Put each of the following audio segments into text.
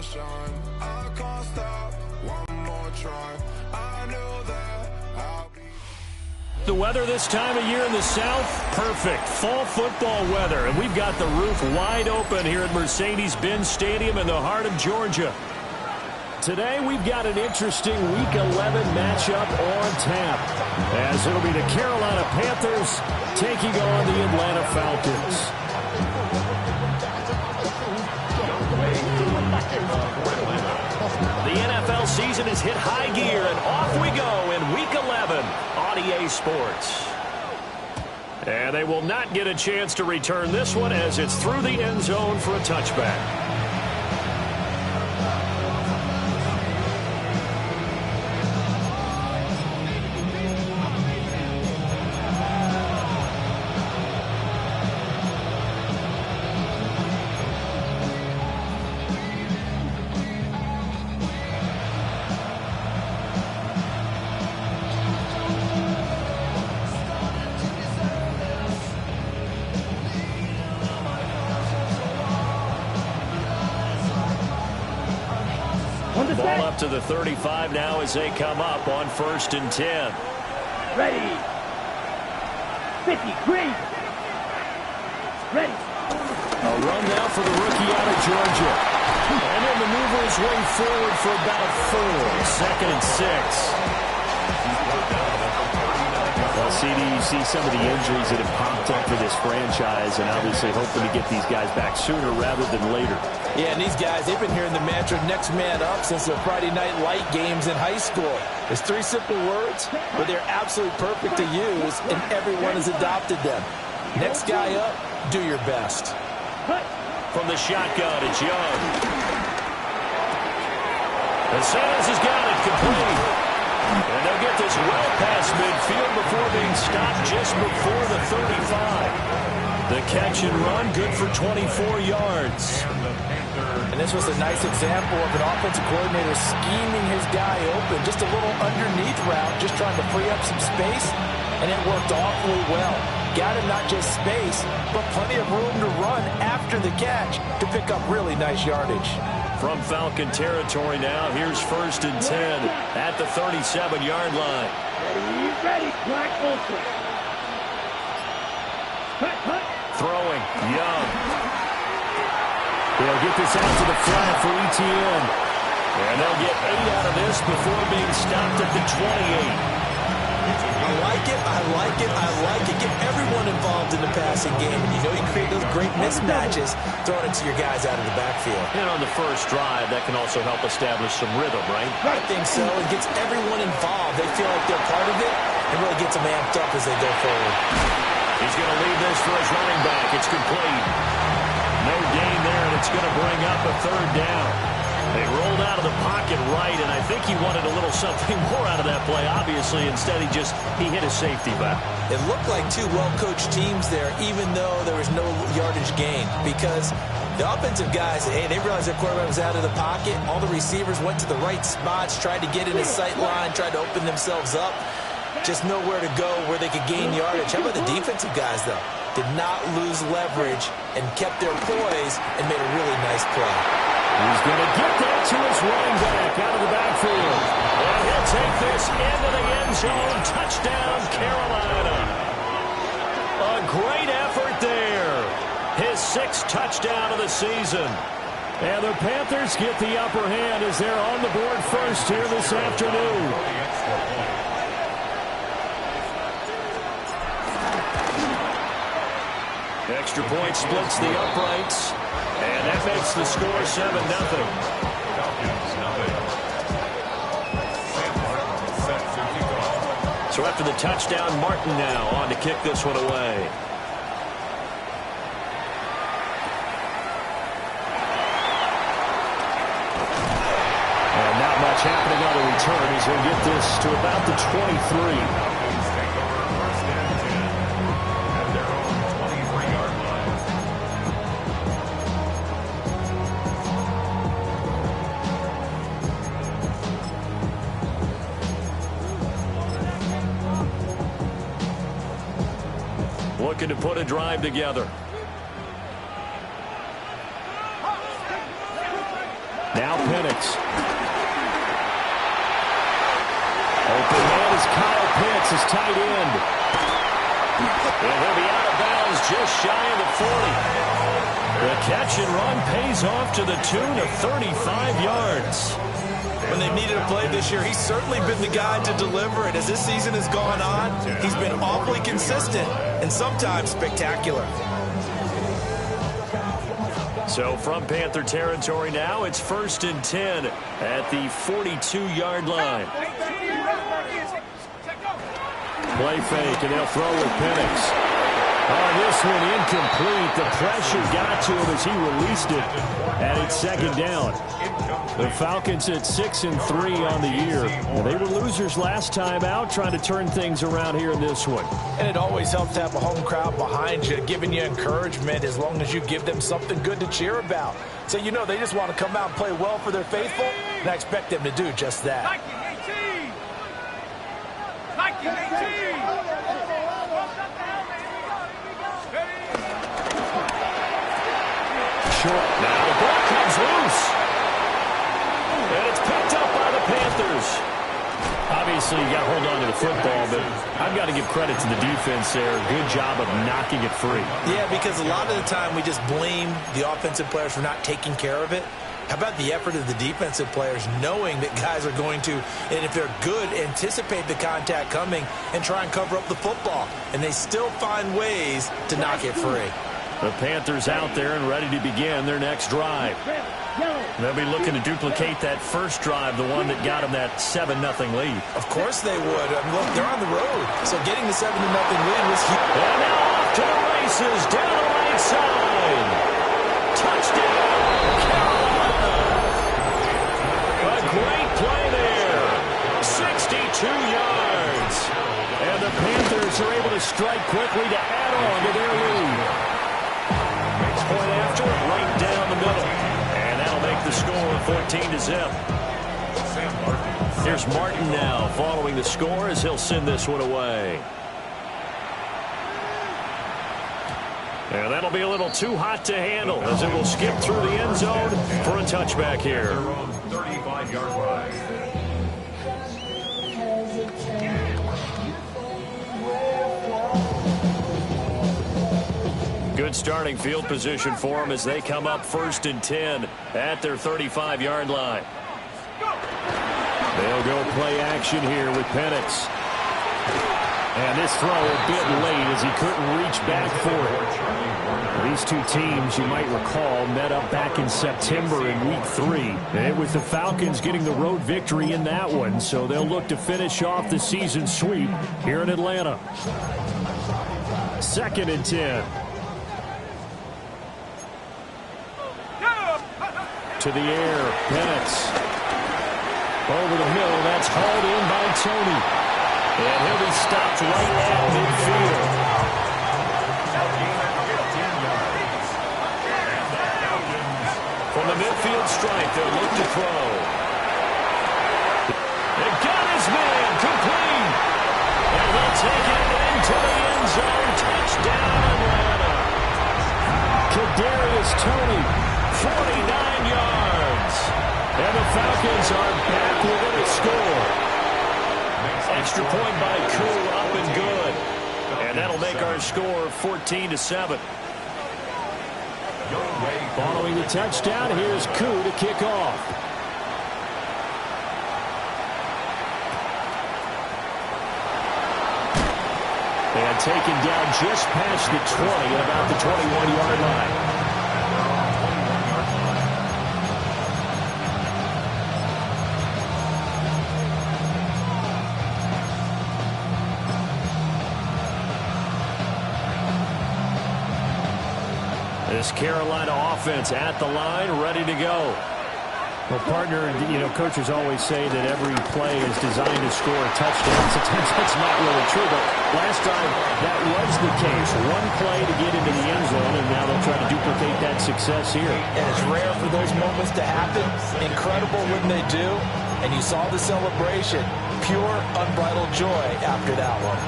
shine. I can't stop, one more try. I know that I'll be... The weather this time of year in the South, perfect. Fall football weather, and we've got the roof wide open here at Mercedes-Benz Stadium in the heart of Georgia. Today, we've got an interesting Week 11 matchup on tap, as it'll be the Carolina Panthers taking on the Atlanta Falcons. The NFL season has hit high gear, and off we go in Week 11 on EA Sports. And they will not get a chance to return this one as it's through the end zone for a touchback. Ball up to the 35 now as they come up on 1st and 10. Ready. 50, green. Ready. A run now for the rookie out of Georgia. And he'll maneuver his way forward for about 4. 2nd and 6. Well, CD, you see some of the injuries that have popped up for this franchise, and obviously hoping to get these guys back sooner rather than later. Yeah, and these guys, they've been hearing the mantra next man up since their Friday night light games in high school. It's 3 simple words, but they're absolutely perfect to use, and everyone has adopted them. Next guy up, do your best. From the shotgun, it's Young. And Sanders has got it complete. And they'll get this well past midfield before being stopped just before the 35. The catch and run, good for 24 yards. And this was a nice example of an offensive coordinator scheming his guy open. Just a little underneath route, just trying to free up some space, and it worked awfully well. Got him not just space, but plenty of room to run after the catch to pick up really nice yardage. From Falcon territory now, here's 1st and 10 at the 37-yard line. Ready, Black Ultra. Throwing, Young. They'll get this out to the flat for ETN. And they'll get 8 out of this before being stopped at the 28. I like it, I like it, I like it. Get everyone involved in the passing game. And you know you create those great mismatches throwing it to your guys out of the backfield. And on the first drive, that can also help establish some rhythm, right? I think so. It gets everyone involved. They feel like they're part of it and really gets them amped up as they go forward. He's going to leave this for his running back. It's complete. No gain there, and it's going to bring up a 3rd down. They rolled out of the pocket right, and I think he wanted a little something more out of that play, obviously. Instead, he hit a safety back. It looked like 2 well-coached teams there, even though there was no yardage gain, because the offensive guys, hey, they realized their quarterback was out of the pocket. All the receivers went to the right spots, tried to get in his sight line, tried to open themselves up. Just nowhere to go where they could gain yardage. How about the defensive guys, though? Did not lose leverage and kept their poise and made a really nice play. He's going to get that to his running back out of the backfield. And he'll take this into the end zone. Touchdown, Carolina. A great effort there. His 6th touchdown of the season. And the Panthers get the upper hand as they're on the board first here this afternoon. Extra point splits the uprights. And that makes the score 7-0. So after the touchdown, Martin now on to kick this one away. And not much happening on the return. He's going to get this to about the 23. Looking to put a drive together. Now Penix. Open man is Kyle Pitts, his tight end. And he'll be out of bounds just shy of the 40. The catch and run pays off to the tune of 35 yards. When they've needed a play this year, he's certainly been the guy to deliver it. As this season has gone on, he's been awfully consistent and sometimes spectacular. So from Panther territory now, it's 1st and 10 at the 42-yard line. Play fake, and they'll throw with Penix. On this one, incomplete. The pressure got to him as he released it, and it's 2nd down. The Falcons at 6-3 on the year. Well, they were losers last time out, trying to turn things around here in this one. And it always helps to have a home crowd behind you, giving you encouragement as long as you give them something good to cheer about. So you know they just want to come out and play well for their faithful, and I expect them to do just that. Short. Now the ball comes loose. And it's picked up by the Panthers. Obviously, you got to hold on to the football, but I've got to give credit to the defense there. Good job of knocking it free. Yeah, because a lot of the time we just blame the offensive players for not taking care of it. How about the effort of the defensive players knowing that guys are going to, and if they're good, anticipate the contact coming and try and cover up the football. And they still find ways to knock it free. The Panthers out there and ready to begin their next drive. They'll be looking to duplicate that first drive, the one that got them that 7-0 lead. Of course they would. I mean, look, they're on the road, so getting the 7-0 lead was huge. And now off to the races, down the right side. Touchdown, Carolina. A great play there. 62 yards. And the Panthers are able to strike quickly to add on to their lead. Point after, right down the middle. And that'll make the score 14-0. Here's Martin now following the score as he'll send this one away. And that'll be a little too hot to handle as it will skip through the end zone for a touchback here. 35-yard line. Good starting field position for them as they come up 1st and 10 at their 35-yard line. They'll go play action here with Penix. And this throw a bit late as he couldn't reach back for it. These two teams, you might recall, met up back in September in Week 3. And with the Falcons getting the road victory in that one, so they'll look to finish off the season sweep here in Atlanta. 2nd and 10. To the air, Penix. Over the middle, that's hauled in by Tony. And he'll be stopped right at midfield. From the midfield stripe, they'll look to throw. They got his man, complete. And they'll take it into the end zone. Touchdown, Atlanta. Kadarius Toney, 49 yards. And the Falcons are back within a score. Extra point by Koo, up and good. And that'll make our score 14-7. Following the touchdown, here's Koo to kick off. And taken down just past the 20 at about the 21-yard line. This Carolina offense at the line, ready to go. Well, partner, coaches always say that every play is designed to score a touchdown. Sometimes that's not really true, but last time that was the case. One play to get into the end zone, and now they'll try to duplicate that success here. And it's rare for those moments to happen. Incredible when they do. And you saw the celebration. Pure, unbridled joy after that one.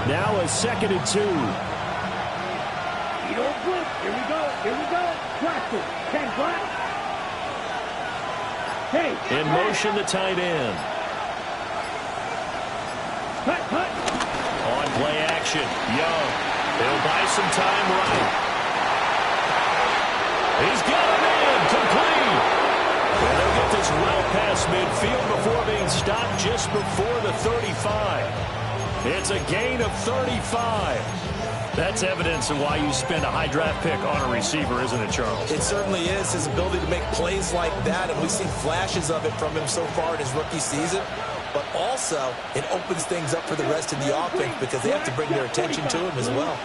Now a 2nd and 2. You don't blitz. Here we go. Here we go. Practice. 10 black. Hey. In motion, the tight end. Cut, cut. On play action. Young. He'll buy some time right. He's got him in. Complete. And they'll get this well past midfield before being stopped just before the 35. It's a gain of 35. That's evidence of why you spend a high draft pick on a receiver, isn't it, Charles? It certainly is. His ability to make plays like that, and we've seen flashes of it from him so far in his rookie season. But also, it opens things up for the rest of the offense because they have to bring their attention to him as well.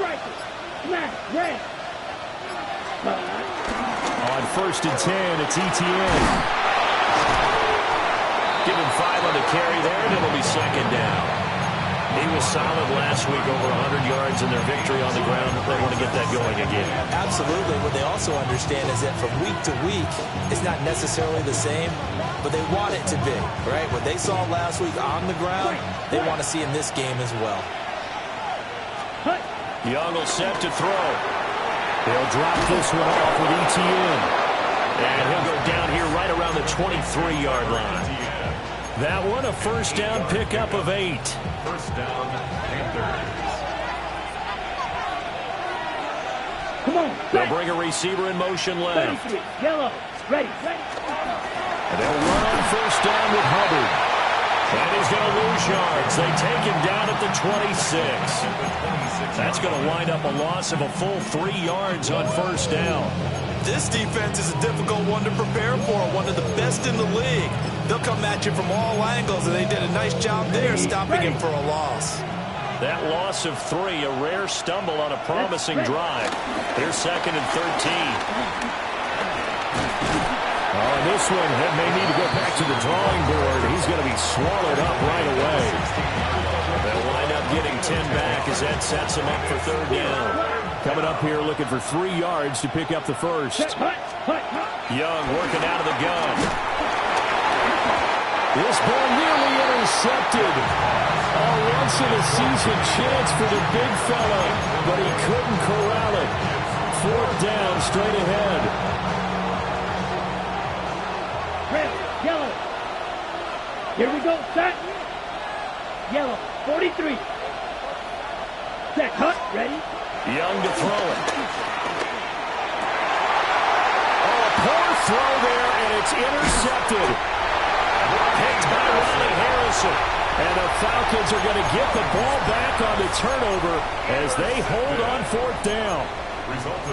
On 1st and 10, it's ETN. Give him 5 on the carry there, and it'll be 2nd down. He was solid last week, over 100 yards in their victory on the ground. They want to get that going again. Absolutely. What they also understand is that from week to week, it's not necessarily the same, but they want it to be, right? What they saw last week on the ground, they want to see in this game as well. Young will set to throw. He'll drop this one off with ETN. And he'll go down here right around the 23-yard line. That one, a 1st down pickup of 8. 1st down, Panthers. Come on. They'll bring a receiver in motion left. Yellow. Ready. And they'll run on 1st down with Hubbard. And he's going to lose yards. They take him down at the 26. That's going to wind up a loss of a full 3 yards on 1st down. This defense is a difficult one to prepare for, one of the best in the league. They'll come at you from all angles, and they did a nice job there stopping him for a loss. That loss of 3, a rare stumble on a promising drive. Here's 2nd and 13. Oh, and this one may need to go back to the drawing board. He's going to be swallowed up right away. They'll wind up getting 10 back as that sets him up for 3rd down. Coming up here looking for 3 yards to pick up the 1st. Young working out of the gun. This ball nearly intercepted. A once-in-a-season chance for the big fella, but he couldn't corral it. 4th down, straight ahead. Red, yellow. Here we go, set. Yellow, 43. Set, cut, ready. Young to throw it. Oh, a poor throw there, and it's intercepted. Picked by Riley Harrison. And the Falcons are going to get the ball back on the turnover as they hold on 4th down.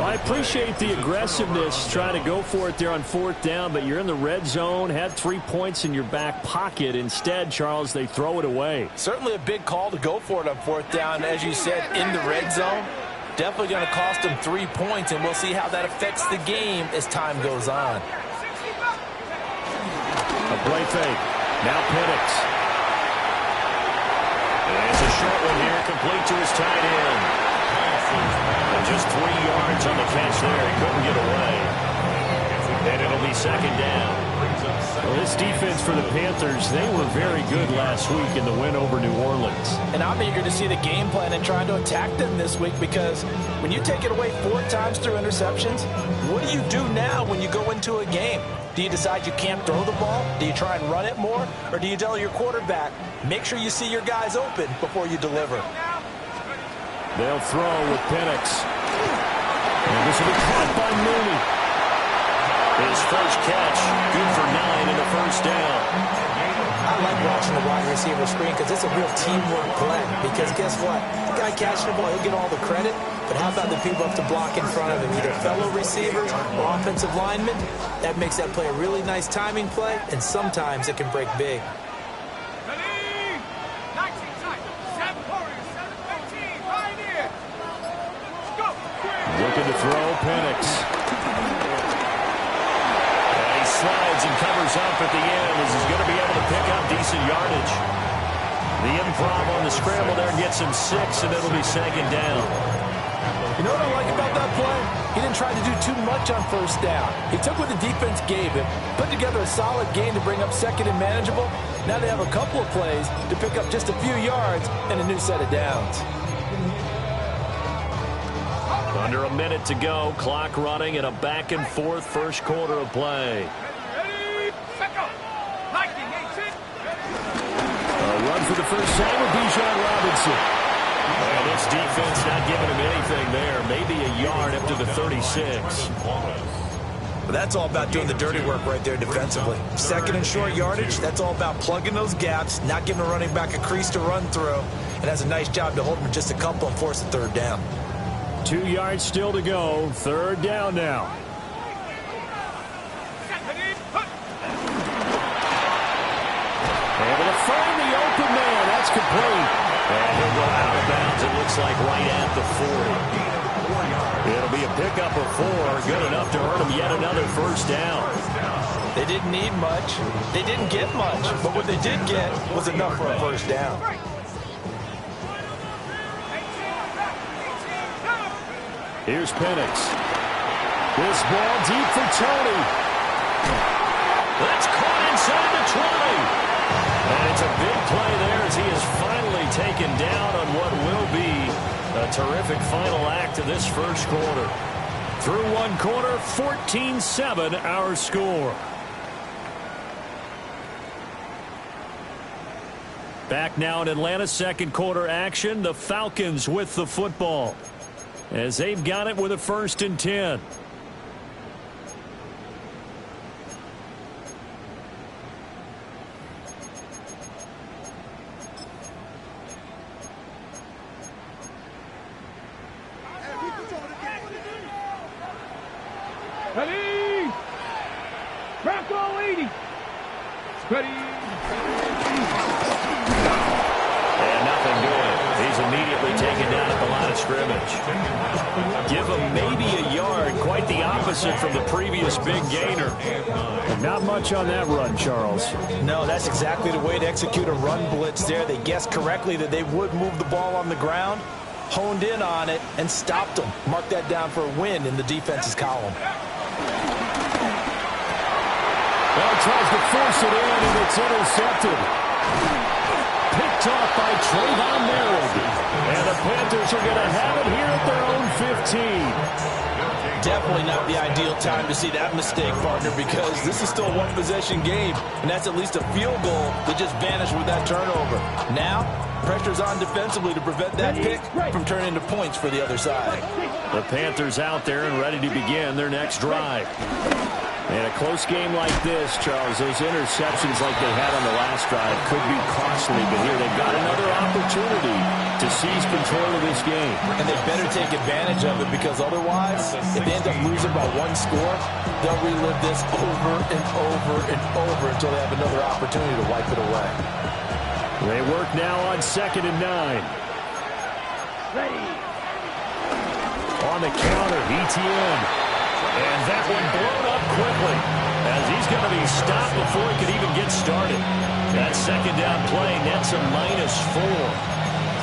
I appreciate the aggressiveness trying to go for it there on 4th down, but you're in the red zone, had 3 points in your back pocket. Instead, Charles, they throw it away. Certainly a big call to go for it on 4th down, as you said, in the red zone. Definitely going to cost them 3 points, and we'll see how that affects the game as time goes on. A play fake. Now Penix. And it's a short one here, complete to his tight end. And just 3 yards on the catch there. He couldn't get away. And it'll be 2nd down. Well, this defense for the Panthers, they were very good last week in the win over New Orleans. And I'm eager to see the game plan and trying to attack them this week, because when you take it away 4 times through interceptions, what do you do now when you go into a game? Do you decide you can't throw the ball? Do you try and run it more? Or do you tell your quarterback, make sure you see your guys open before you deliver? They'll throw with Penix. And this will be caught by Mooney. His first catch, good for 9 in the 1st down. I like watching the wide receiver screen because it's a real teamwork play. Because guess what? The guy catching the ball, he'll get all the credit. But how about the people up to block in front of him, either fellow receivers or offensive linemen? That makes that play a really nice timing play, and sometimes it can break big. Looking to throw, Penix. And he slides and covers up at the end as he's going to be able to pick up decent yardage. The improv on the scramble there gets him 6, and it'll be 2nd down. You know what I like about that play? He didn't try to do too much on 1st down. He took what the defense gave him, put together a solid game to bring up 2nd and manageable. Now they have a couple of plays to pick up just a few yards and a new set of downs. Under a minute to go. Clock running in a back-and-forth first quarter of play. A run for the first time with Bijan Robinson. And this defense not giving him anything there. Maybe a yard up to the 36. But that's all about doing the dirty work right there defensively. Second and short yardage, that's all about plugging those gaps, not giving a running back a crease to run through, and has a nice job to hold him just a couple and force the third down. 2 yards still to go. Third down now. Able to find the open man. That's complete. And he'll go out of bounds, it looks like, right at the 40. It'll be a pickup of 4. Good enough to earn him yet another first down. They didn't need much. They didn't get much. But what they did get was enough for a first down. Here's Penix. This ball deep for Tony. That's caught inside the 20. And it's a big play there as he is finally taken down on what will be a terrific final act of this first quarter. Through one quarter, 14-7 our score. Back now in Atlanta's second quarter action. The Falcons with the football as they've got it with a 1st and 10. Ready! Bronco 80! Ready! And nothing doing. He's immediately taken down at the line of scrimmage. Give him maybe a yard. Quite the opposite from the previous big gainer. Not much on that run, Charles. No, that's exactly the way to execute a run blitz there. They guessed correctly that they would move the ball on the ground, honed in on it, and stopped them. Mark that down for a win in the defense's column. Well, tries to force it in, and it's intercepted. Picked off by Trayvon Merritt. And the Panthers are going to have it here at their own 15. Definitely not the ideal time to see that mistake, partner, because this is still a one-possession game, and that's at least a field goal that just vanished with that turnover. Now, pressure's on defensively to prevent that pick from turning into points for the other side. The Panthers out there and ready to begin their next drive. And a close game like this, Charles, those interceptions like they had on the last drive could be costly, but here they've got another opportunity to seize control of this game. And they better take advantage of it, because otherwise, if they end up losing by 1 score, they'll relive this over and over and over until they have another opportunity to wipe it away. They work now on 2nd and 9. Ready! On the counter, ETN. And that one blown up quickly as he's going to be stopped before he could even get started. That second down play nets a -4.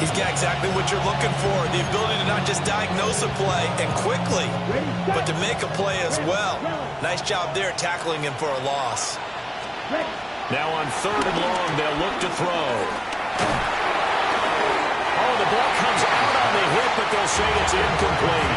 He's got exactly what you're looking for, the ability to not just diagnose a play and quickly, but to make a play as well. Nice job there tackling him for a loss. Now on 3rd and long, they'll look to throw. Oh, the ball comes out on the hit, but they'll say it's incomplete.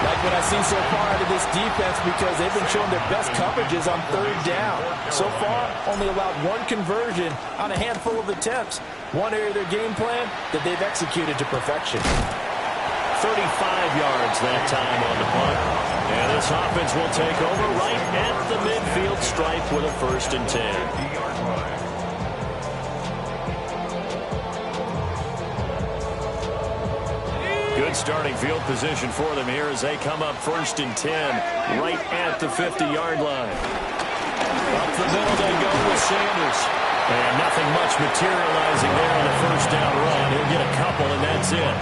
Like what I've seen so far out of this defense, because they've been showing their best coverages on 3rd down. So far, only allowed 1 conversion on a handful of attempts. One area of their game plan that they've executed to perfection. 35 yards that time on the punt. And this offense will take over right at the midfield stripe with a 1st and 10. Good starting field position for them here as they come up 1st and 10 right at the 50-yard line. Up the middle they go with Sanders. And nothing much materializing there on the 1st down run. He'll get a couple, and that's it.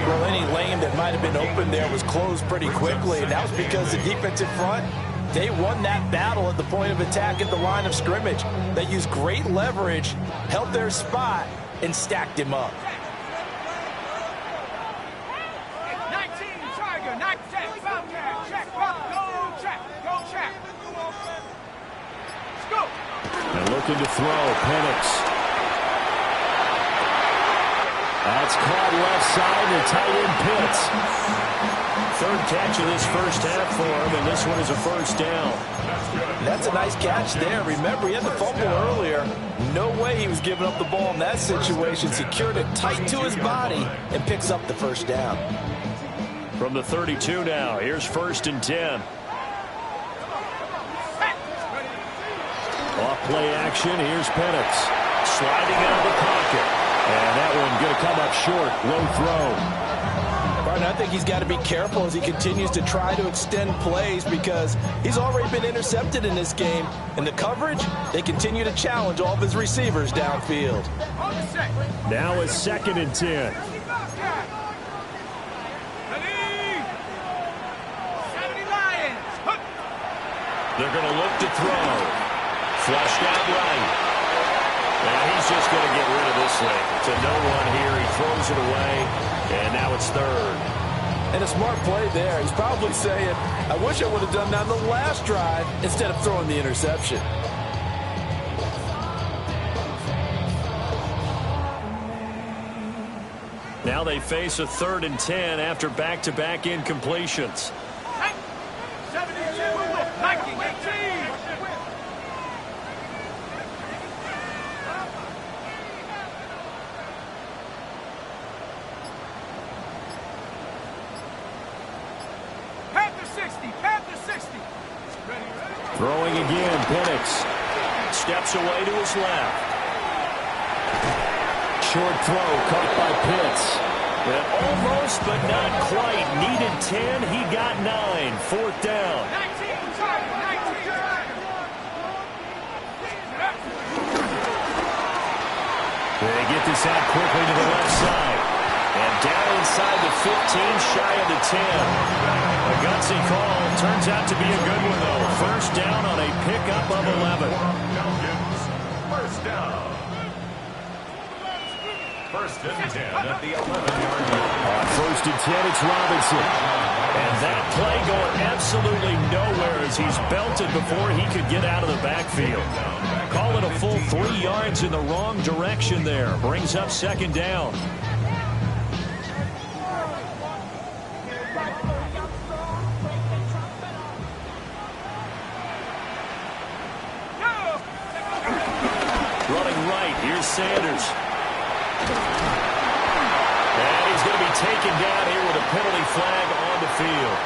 Well, any lane that might have been open there was closed pretty quickly, and that was because the defensive front, they won that battle at the point of attack at the line of scrimmage. They used great leverage, held their spot, and stacked him up. And looking to throw, Penix. That's caught left side to tight end Pitts. Third catch of this first half for him, and this one is a first down. That's a nice catch there. Remember, he had the fumble earlier. No way he was giving up the ball in that situation. Secured it tight to his body and picks up the first down. From the 32 now, here's 1st and 10. Off play action, here's Penix. Sliding out of the pocket. And that one going to come up short. Low throw. Martin, I think he's got to be careful as he continues to try to extend plays because he's already been intercepted in this game. And the coverage, they continue to challenge all of his receivers downfield. Now it's 2nd and 10. They're going to look to throw. Flushed out right. And he's just going to get rid of this thing. To no one here. He throws it away. And now it's 3rd. And a smart play there. He's probably saying, I wish I would have done that on the last drive instead of throwing the interception. Now they face a 3rd and 10 after back-to-back incompletions. Throwing again, Penix. Steps away to his left. Short throw caught by Pitts. And almost, but not quite. Needed 10. He got 9. 4th down. They get this out quickly to the left side. And down inside the 15, shy of the 10. A gutsy call. Turns out to be a good one, though. First down on a pickup of 11. First down. 1st and 10 at the 11-yard line. On 1st and 10, it's Robinson. And that play going absolutely nowhere as he's belted before he could get out of the backfield. Call it a full 3 yards in the wrong direction there. Brings up 2nd down. Running right, here's Sanders. And he's going to be taken down here with a penalty flag on the field.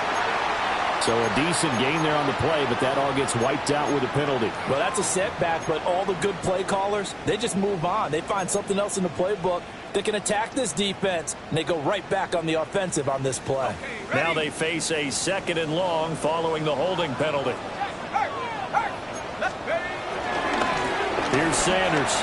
So a decent gain there on the play, but that all gets wiped out with a penalty. Well, that's a setback, but all the good play callers, they just move on. They find something else in the playbook that can attack this defense, and they go right back on the offensive on this play. Now they face a 2nd and long following the holding penalty. Here's Sanders.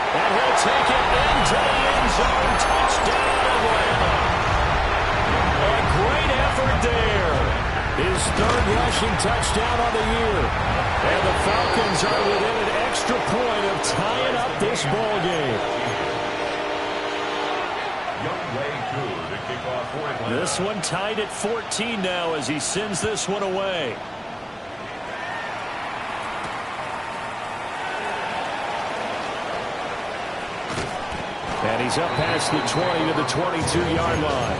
And he'll take it into the end zone. Touchdown, Atlanta. A great effort there. His 3rd rushing touchdown on the year. And the Falcons are within an extra point of tying up this ball game. This one tied at 14 now as he sends this one away. And he's up past the 20 to the 22-yard line.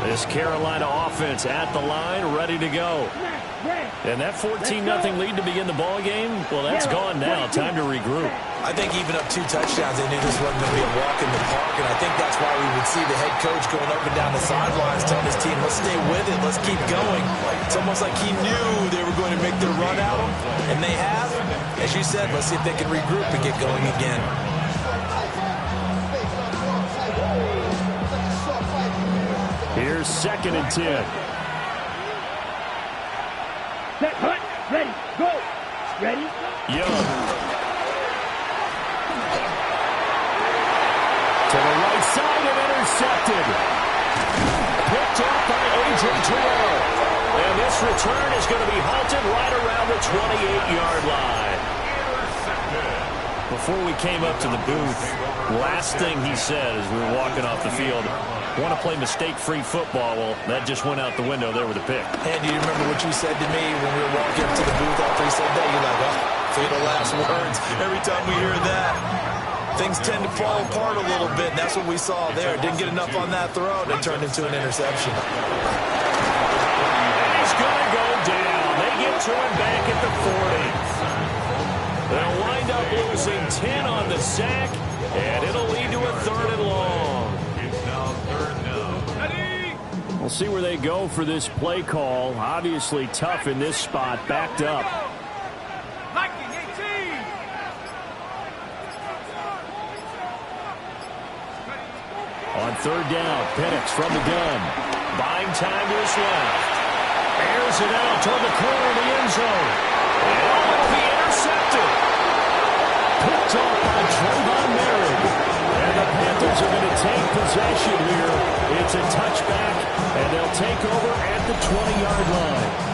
This Carolina offense at the line, ready to go. And that 14-0 lead to begin the ball game, well, that's gone now. Time to regroup. I think even up 2 touchdowns, they knew this wasn't going to be a walk in the park, and I think that's why we would see the head coach going up and down the sidelines telling his team, let's stay with it, let's keep going. It's almost like he knew they were going to make their run at him, and they have. As you said, let's see if they can regroup and get going again. Here's 2nd and 10. Set, hunt, ready, go. Ready? Young. To the right side and intercepted. Picked up by A.J. Terrell. And this return is going to be halted right around the 28-yard line. Before we came up to the booth, last thing he said as we were walking off the field, want to play mistake-free football. Well, that just went out the window there with a pick. And do you remember what you said to me when we were walking up to the booth after he said that? You're like, oh, fatal last words. Every time we hear that, things tend to fall apart a little bit, and that's what we saw there. Didn't get enough on that throw, and it turned into an interception. And he's going to go down. They get to him back at the 40. They'll wind up losing 10 on the sack, and it'll lead to a 3rd and long. It's now 3rd down. Ready? We'll see where they go for this play call. Obviously tough in this spot, backed up. On 3rd down, Penix from the gun. Buying time to his left. Airs it out toward the corner of the end zone. And it'll be intercepted. Picked off by Trayvon Merritt. And the Panthers are going to take possession here. It's a touchback, and they'll take over at the 20-yard line.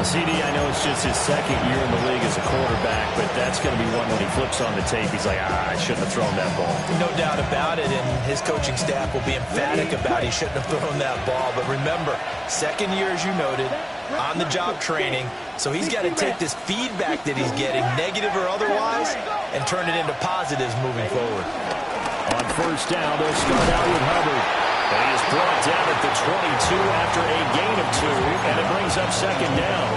CD, I know it's just his 2nd year in the league as a quarterback, but that's going to be one when he flips on the tape. He's like, I shouldn't have thrown that ball. No doubt about it, and his coaching staff will be emphatic about he shouldn't have thrown that ball. But remember, 2nd year, as you noted, on-the-job training, so he's got to take this feedback that he's getting, negative or otherwise, and turn it into positives moving forward. On 1st down, they'll start out with Hubbard. And he is brought down at the 22 after a gain of 2, and it brings up 2nd down.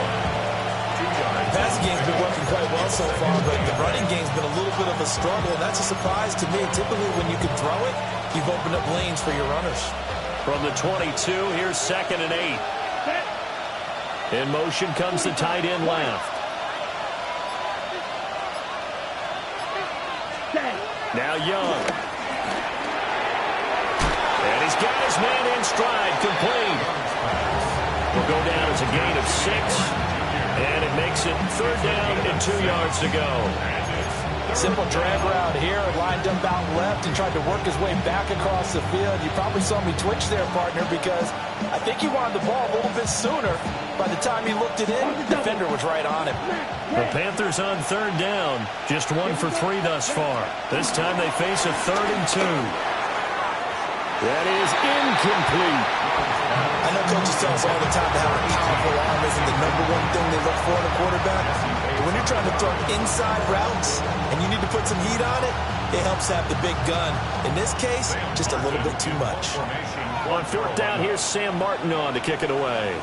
The passing game's been working quite well so far, but the running game's been a little bit of a struggle, and that's a surprise to me. Typically, when you can throw it, you've opened up lanes for your runners. From the 22, here's 2nd and 8. In motion comes the tight end left. Now Young. And he's got his man in stride, complete. Will go down as a gain of 6, and it makes it 3rd down and 2 yards to go. Simple drag route here, lined up out left and tried to work his way back across the field. You probably saw me twitch there, partner, because I think he wanted the ball a little bit sooner. By the time he looked it in, the defender was right on him. The Panthers on 3rd down, just 1 for 3 thus far. This time they face a 3rd and 2. That is incomplete. I know coaches tell us all the time that how a powerful arm isn't the #1 thing they look for in a quarterback. But when you're trying to throw inside routes and you need to put some heat on it, it helps have the big gun. In this case, just a little bit too much. On 4th down, here's Sam Martin on to kick it away.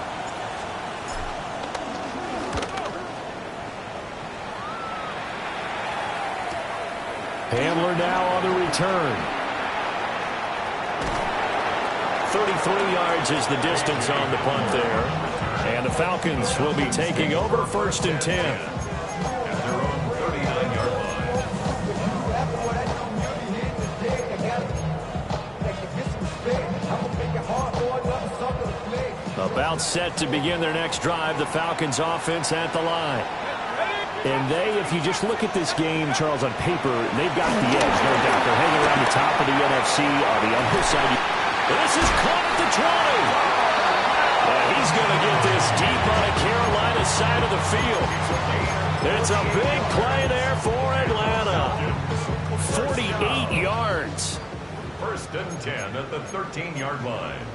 Handler now on the return. 33 yards is the distance on the punt there. And the Falcons will be taking over 1st and 10. At their own 39-yard line. About set to begin their next drive, the Falcons offense at the line. And they, if you just look at this game, Charles, on paper, they've got the edge, no doubt. They're hanging around the top of the NFC on the other side. This is caught at the 20. And he's going to get this deep on the Carolina side of the field. It's a big play there for Atlanta. 48 yards. 1st and 10 at the 13-yard line.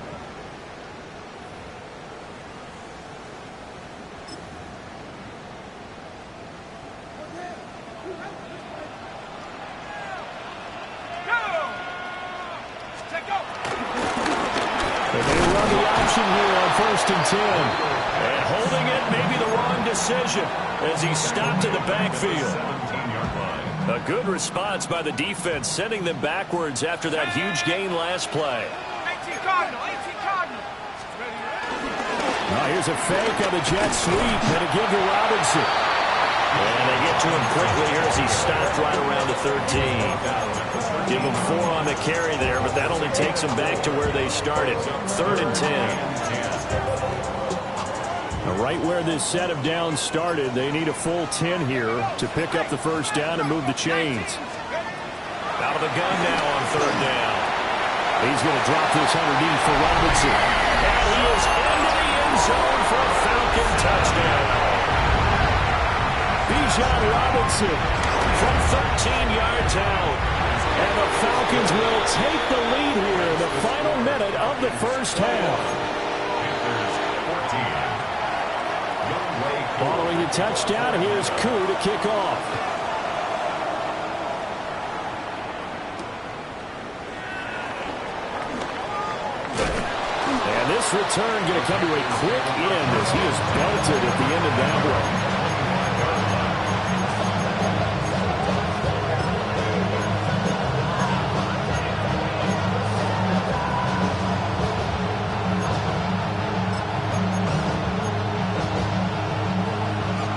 Here on 1st and 10. And holding it may be the wrong decision as he stopped in the backfield. 17-yard line. A good response by the defense, sending them backwards after that huge gain last play. 18 Cardinal. Now here's a fake on the jet sweep, and a give to Robinson. And they get to him quickly here as he stopped right around the 13. Give him 4 on the carry there, but that only takes them back to where they started. 3rd and 10. Now right where this set of downs started, they need a full 10 here to pick up the 1st down and move the chains. Out of the gun now on 3rd down. He's going to drop this underneath for Robinson. And he is into the end zone for a Falcon touchdown. Bijan Robinson from 13 yards out. And the Falcons will take the lead here in the final minute of the first half. Following the touchdown, here's Koo to kick off. And this return going to come to a quick end as he is belted at the end of that one.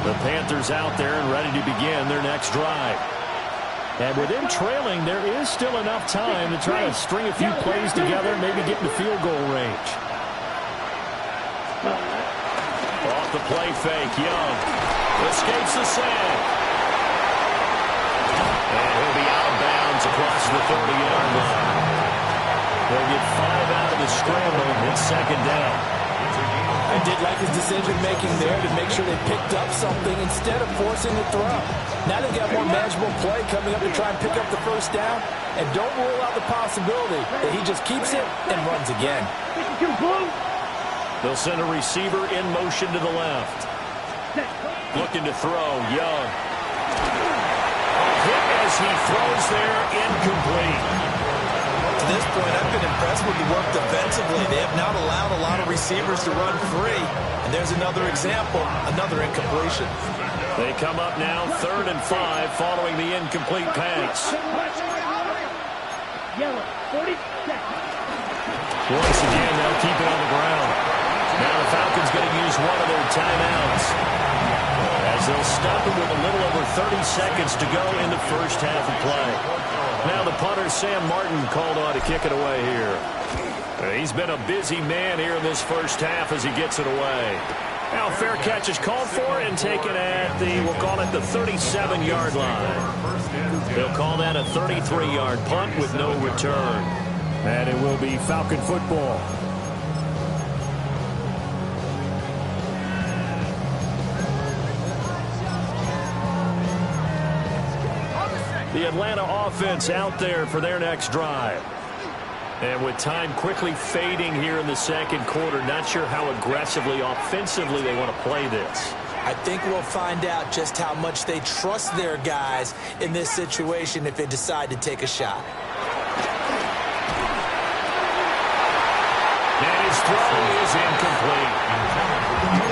The Panthers out there and ready to begin their next drive. And with them trailing, there is still enough time to try to string a few plays together, maybe get into field goal range. Off the play fake, Young escapes the sack. And he'll be out of bounds across the 30-yard line. They'll get 5 out of the scramble and second down. I did like his decision-making there to make sure they picked up something instead of forcing the throw. Now they've got more manageable play coming up to try and pick up the first down. And don't rule out the possibility that he just keeps it and runs again. They'll send a receiver in motion to the left. Looking to throw, Young. A hit as he throws there, incomplete. To this point, I've been impressed with the work defensively. They have not allowed a lot of receivers to run free. And there's another example, another incompletion. They come up now 3rd and 5 following the incomplete pass. Once again, they'll keep it on the ground. Now the Falcons going to use one of their timeouts as they'll stop it with a little over 30 seconds to go in the first half of play. Now the punter, Sam Martin, called on to kick it away here. He's been a busy man here in this first half as he gets it away. Now fair catch is called for and taken at the, we'll call it the 37-yard line. They'll call that a 33-yard punt with no return. And it will be Falcon football. The Atlanta offense out there for their next drive. And with time quickly fading here in the second quarter, not sure how aggressively, offensively they want to play this. I think we'll find out just how much they trust their guys in this situation if they decide to take a shot. And his throw is incomplete.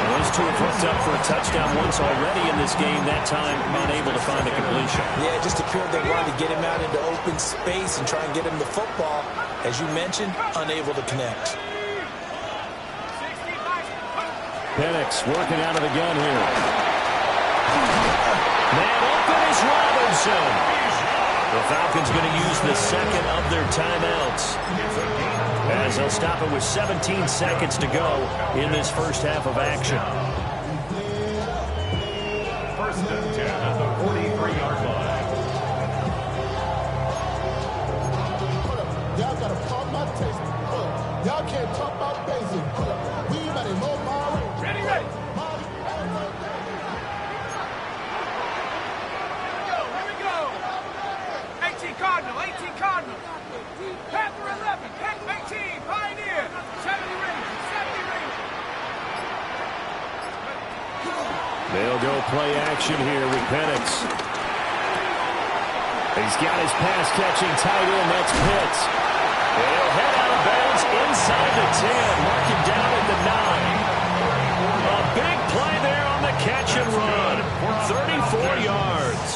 Those two have hooked up for a touchdown once already in this game, that time unable to find a completion. Yeah, just appeared they wanted to get him out into open space and try and get him the football. As you mentioned, unable to connect. Penix working out of the gun here. Man open is Robinson. The Falcons going to use the second of their timeouts as they'll stop it with 17 seconds to go in this first half of action. 1st and 10 at the 43-yard line. Y'all got to pump my taste. Y'all can't talk about basic. We ready, mobile. Ready, ready. Here we go. 18 Cardinal, 18 Cardinal. Panther 11, Panther 18, Pioneer. 70 Rangers, 70 Rangers. They'll go play action here with Penix. He's got his pass-catching tight end. That's Pitts. They'll head out of bounds inside the 10. Mark him down at the 9. A big play there on the catch and run. 34 yards.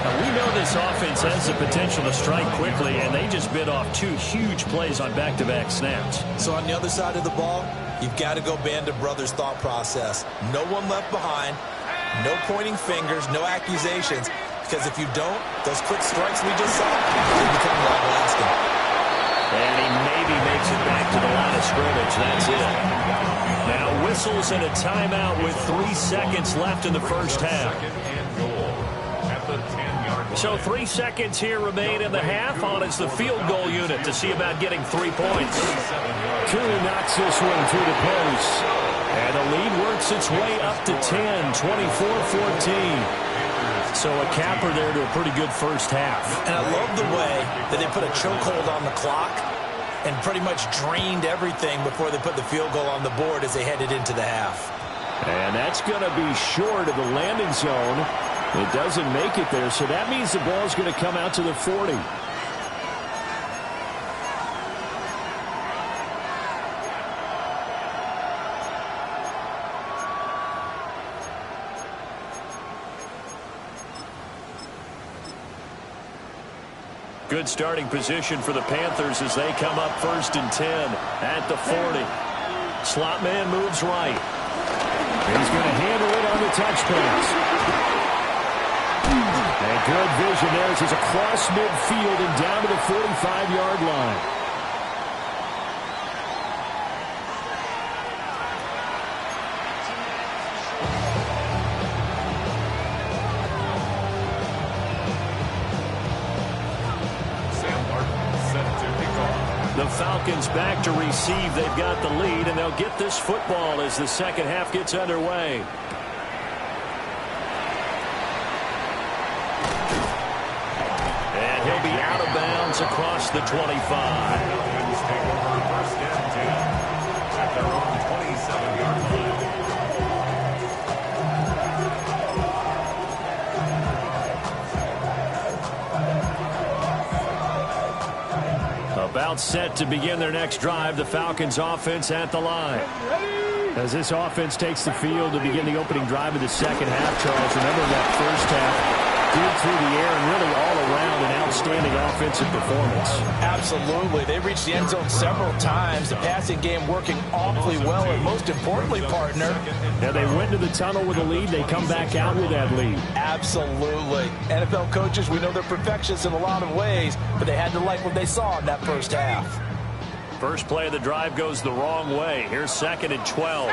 Now, we know this offense has the potential to strike quickly, and they just bit off 2 huge plays on back-to-back snaps. So on the other side of the ball, you've got to go Band of Brothers thought process. No one left behind, no pointing fingers, no accusations, because if you don't, those quick strikes we just saw, they become long-lasting. And he maybe makes it back to the line of scrimmage. That's it. Now whistles and a timeout with 3 seconds left in the first half. So 3 seconds here remain in the half on as the field goal unit to see about getting 3 points. Cooney knocks this one through the post. And the lead works its way up to 10, 24-14. So a capper there to a pretty good first half. And I love the way that they put a chokehold on the clock and pretty much drained everything before they put the field goal on the board as they headed into the half. And that's going to be short of the landing zone. It doesn't make it there, so that means the ball's going to come out to the 40. Good starting position for the Panthers as they come up 1st and 10 at the 40. Slot man moves right. He's going to handle it on the touch pass. And good vision there as he's across midfield and down to the 45-yard line. The Falcons back to receive. They've got the lead, and they'll get this football as the second half gets underway. And he'll be out of bounds across the 25. Falcons take over 1st and 10 at their own 27-yard line. About set to begin their next drive. The Falcons offense at the line. As this offense takes the field to begin the opening drive of the second half, Charles, remember that first half, good through the air and really all around an outstanding offensive performance. Absolutely. They reached the end zone several times. The passing game working awfully well, and most importantly, partner. Now they went to the tunnel with a lead. They come back out with that lead. Absolutely. NFL coaches, we know they're perfectionists in a lot of ways, but they had to like what they saw in that first half. First play of the drive goes the wrong way. Here's 2nd and 12.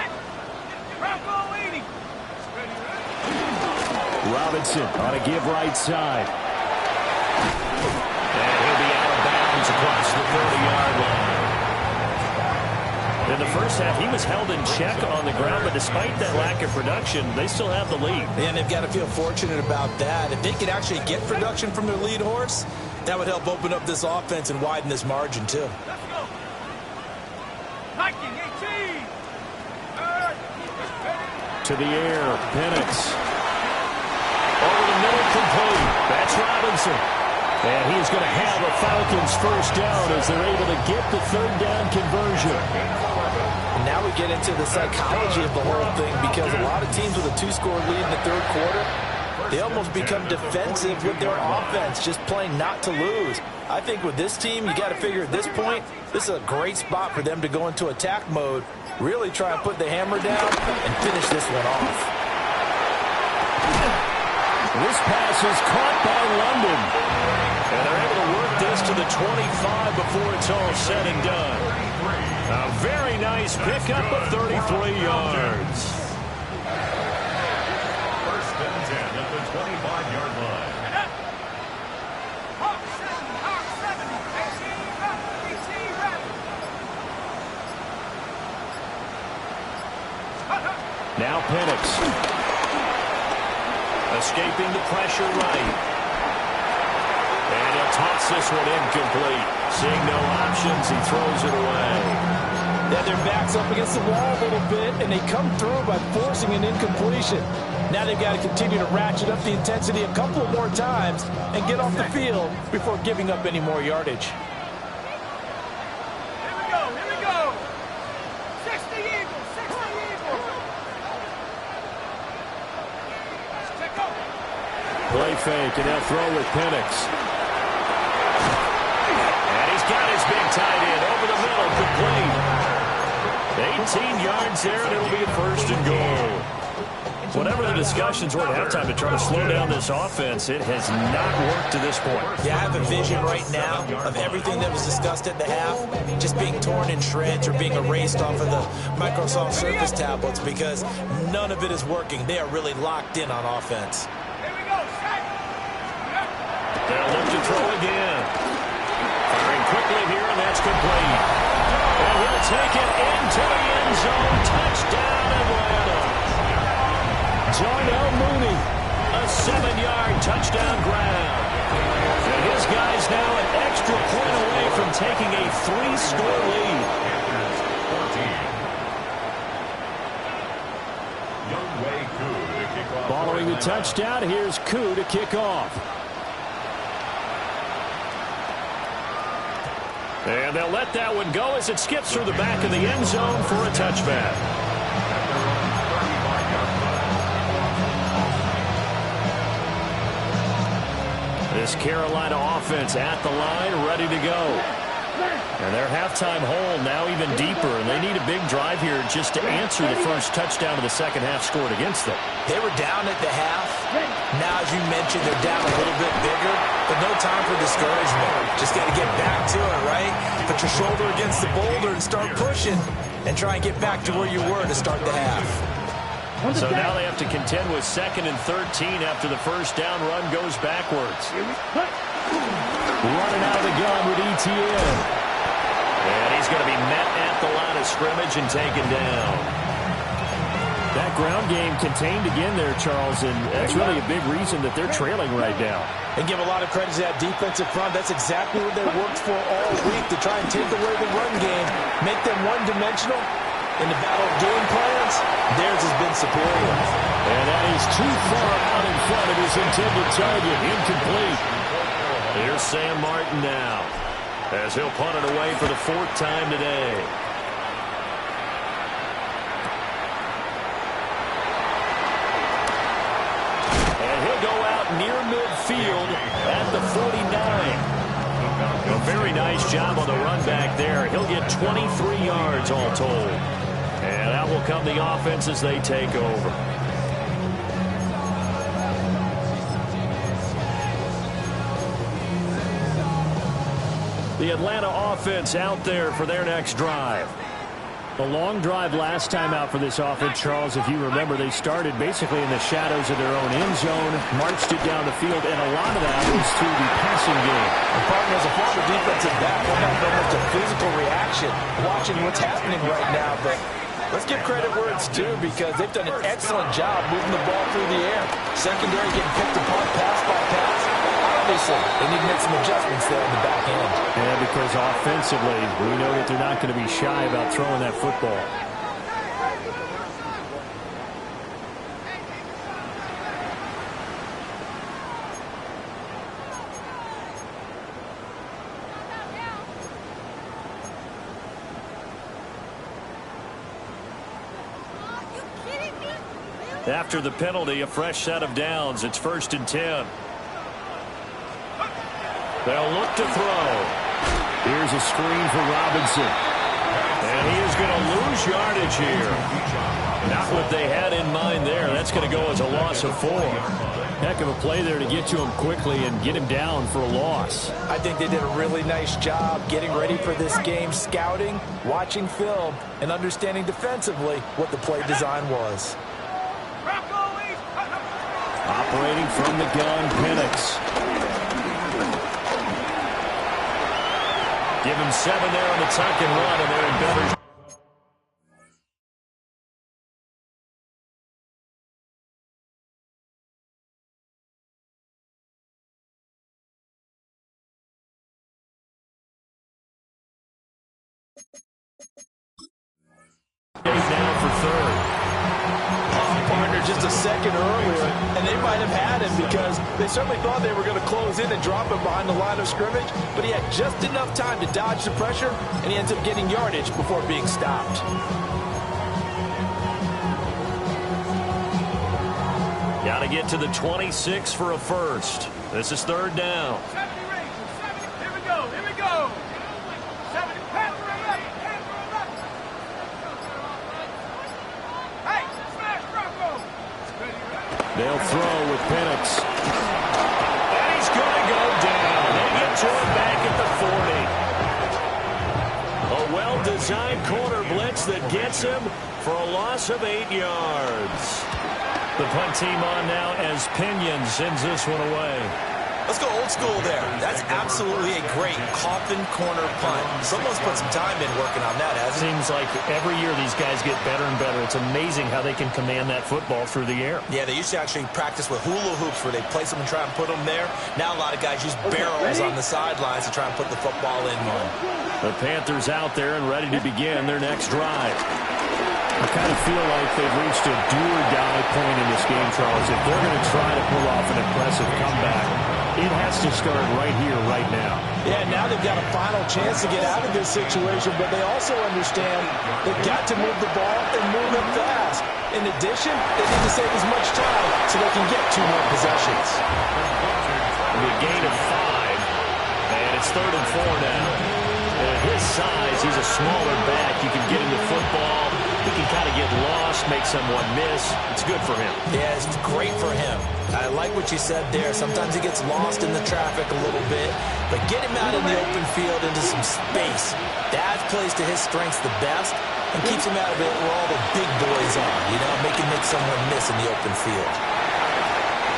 Robinson on a give right side. And he'll be out of bounds across the 30-yard line. In the first half, he was held in check on the ground, but despite that lack of production, they still have the lead. And they've got to feel fortunate about that. If they could actually get production from their lead horse, that would help open up this offense and widen this margin, too. Let's go. Hiking 18. To the air, Penix. Over the middle, complete. That's Robinson. And he's going to have a Falcons first down as they're able to get the 3rd down conversion. And now we get into the psychology of the whole thing, because a lot of teams with a 2-score lead in the 3rd quarter, they almost become defensive with their offense, just playing not to lose. I think with this team, you got to figure at this point, this is a great spot for them to go into attack mode, really try and put the hammer down and finish this one off. This pass is caught by London. And they're able to work this to the 25 before it's all said and done. A very nice pickup of 33 yards. 1st and 10 at the 25-yard line. Hawk 70, 18, Now Penix. Escaping the pressure right. And he'll toss this one incomplete. Seeing no options, he throws it away. Yeah, their back's up against the wall a little bit, and they come through by forcing an incompletion. Now they've got to continue to ratchet up the intensity a couple more times and get off the field before giving up any more yardage. Here we go, here we go. 60 Eagles, 60 Eagles. Check out. Play fake, and they'll throw with Penix. And he's got his big tight end over the middle, complete. 18 yards there, and it'll be a 1st and goal. Whatever the discussions were at halftime to try to slow down this offense, it has not worked to this point. Yeah, I have a vision right now of everything that was discussed at the half just being torn in shreds or being erased off of the Microsoft Surface tablets, because none of it is working. They are really locked in on offense. Here we go, set. They'll look to throw again. Firing quickly here, and that's complete. And he'll take it into the end zone. Touchdown, Atlanta. Darnell Mooney A 7-yard touchdown grab. And his guy's now an extra point away from taking a 3-score lead. Following the touchdown, here's Koo to kick off. And they'll let that one go as it skips through the back of the end zone for a touchback. This Carolina offense at the line, ready to go. And their halftime hole now even deeper, and they need a big drive here just to answer the first touchdown of the second half scored against them. They were down at the half. Now, as you mentioned, they're down a little bit bigger, but no time for discouragement. Just got to get back to it, right? Put your shoulder against the boulder and start pushing and try and get back to where you were to start the half. So now they have to contend with 2nd and 13 after the first down run goes backwards. Running out of the gun with ETN. And he's going to be met at the line of scrimmage and taken down. That ground game contained again there, Charles, and that's really a big reason that they're trailing right now. And give a lot of credit to that defensive front. That's exactly what they worked for all week, to try and take away the run game, make them one-dimensional. In the battle of game plans, theirs has been superior. And that is too far out in front of his intended target. Incomplete. Here's Sam Martin now, as he'll punt it away for the 4th time today. And he'll go out near midfield at the 49. A very nice job on the run back there. He'll get 23 yards all told. And that will come the offense as they take over. The Atlanta offense out there for their next drive. A long drive last time out for this offense, Charles. If you remember, they started basically in the shadows of their own end zone, marched it down the field, and a lot of that was through the passing game. And partner, as a former defensive back, we're not very much a physical reaction watching what's happening right now, but let's give credit where it's due, because they've done an excellent job moving the ball through the air. Secondary getting picked apart pass by pass. Obviously, they need to make some adjustments there in the back end. Yeah, because offensively, we know that they're not going to be shy about throwing that football. After the penalty, a fresh set of downs. It's 1st and 10. They'll look to throw. Here's a screen for Robinson. And he is going to lose yardage here. Not what they had in mind there. That's going to go as a loss of 4. Heck of a play there to get to him quickly and get him down for a loss. I think they did a really nice job getting ready for this game, scouting, watching film, and understanding defensively what the play design was. Operating from the gun, Penix. Give him 7 there on the tuck and run, and they're in better. Now for 3rd. Partner, just a second earlier, and they might have had him because they certainly thought they were going to close in and drop him behind the line of scrimmage, but he had just enough time to dodge the pressure, and he ends up getting yardage before being stopped. Got to get to the 26 for a first. This is 3rd down. 70 Rangers, 70. Here we go, here we go. 70, Panther 11, Panther 11. Hey, smash Bronco. They'll throw with Penix. And he's going to go down. They get to him back at the 40. A well-designed corner blitz that gets him for a loss of 8 yards. The punt team on now as Pinion sends this one away. Let's go old school there. That's absolutely a great coffin corner punt. Someone's put some time in working on that, hasn't it? Seems like every year these guys get better and better. It's amazing how they can command that football through the air. Yeah, they used to actually practice with hula hoops where they place them and try and put them there. Now a lot of guys use barrels on the sidelines to try and put the football in one. The Panthers out there and ready to begin their next drive. I kind of feel like they've reached a do-or-die point in this game, Charles. If they're going to try to pull off an impressive comeback, it has to start right here, right now. Yeah, now they've got a final chance to get out of this situation, but they also understand they've got to move the ball and move it fast. In addition, they need to save as much time so they can get 2 more possessions. A gain of 5, and it's 3rd and 4 now. At his size, he's a smaller back. You can get him the football. He can kind of get lost, make someone miss. It's good for him. Yeah, it's great for him. I like what you said there. Sometimes he gets lost in the traffic a little bit, but get him out in the open field into some space. That plays to his strengths the best and keeps him out of it where all the big boys are, you know, make someone miss in the open field.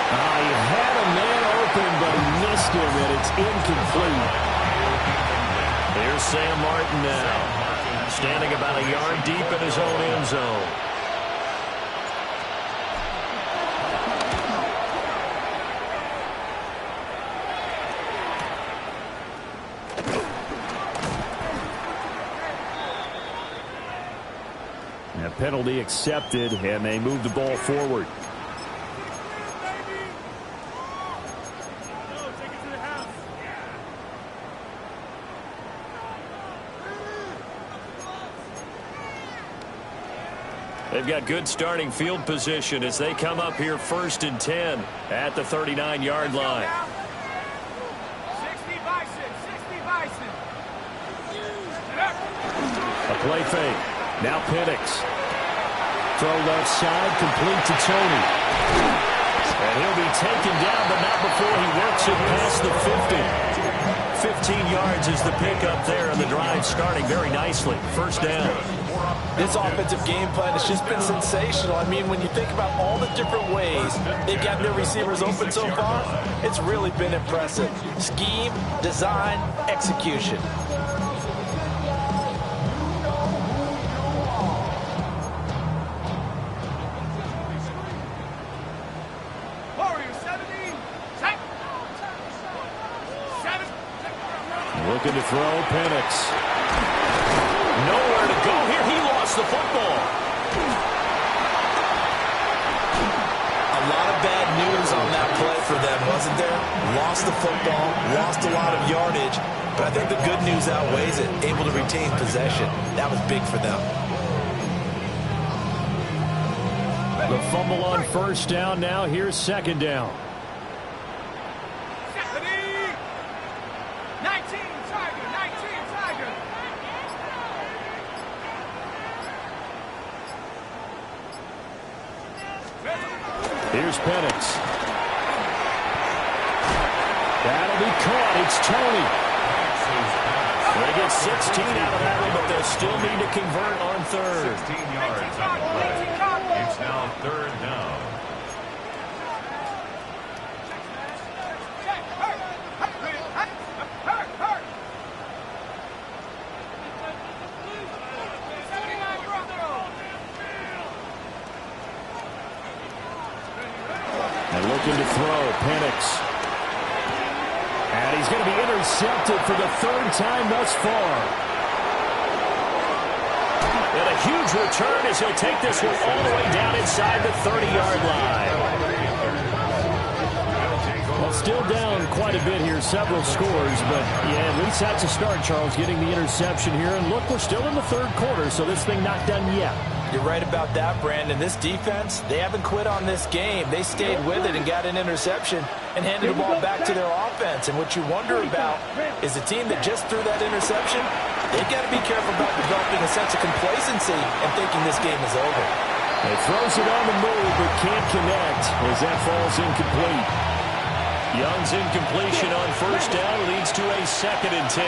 He had a man open, but he missed him, and it's incomplete. Here's Sam Martin now, standing about a yard deep in his own end zone. A penalty accepted, and they move the ball forward. They've got good starting field position as they come up here 1st and 10 at the 39-yard line. 60 Bison, 60 Bison. A play fake. Now Penix. Throw left side, complete to Tony. And he'll be taken down, but not before he works it past the 50. 15 yards is the pickup there, and the drive starting very nicely. 1st down. This offensive game plan has just been sensational. I mean, when you think about all the different ways they've got their receivers open so far, it's really been impressive. Scheme, design, execution. Warriors 17. Check. 7. Looking to throw, Penix. Nowhere to go here. He lost the football. A lot of bad news on that play for them, wasn't there? Lost the football, lost a lot of yardage, but I think the good news outweighs it. Able to retain possession. That was big for them. The fumble on 1st down. Now here's 2nd down. 19 Tiger, 19 Tiger. Here's Penix. That'll be caught. It's Tony. They get 16 out of that one, but they'll still need to convert on 3rd. 16 yards on the play. It's now 3rd down. And looking to throw, Penix. And he's going to be intercepted for the 3rd time thus far. And a huge return as he'll take this one all the way down inside the 30-yard line. Well, still down quite a bit here, several scores, but yeah, at least that's a start, Charles, getting the interception here. And look, we're still in the 3rd quarter, so this thing not done yet. You're right about that, Brandon. This defense, they haven't quit on this game. They stayed with it and got an interception and handed the ball back to their offense. And what you wonder about is a team that just threw that interception, they've got to be careful about developing a sense of complacency and thinking this game is over. He throws it on the move, but can't connect as that falls incomplete. Young's incompletion on 1st down leads to a 2nd and 10.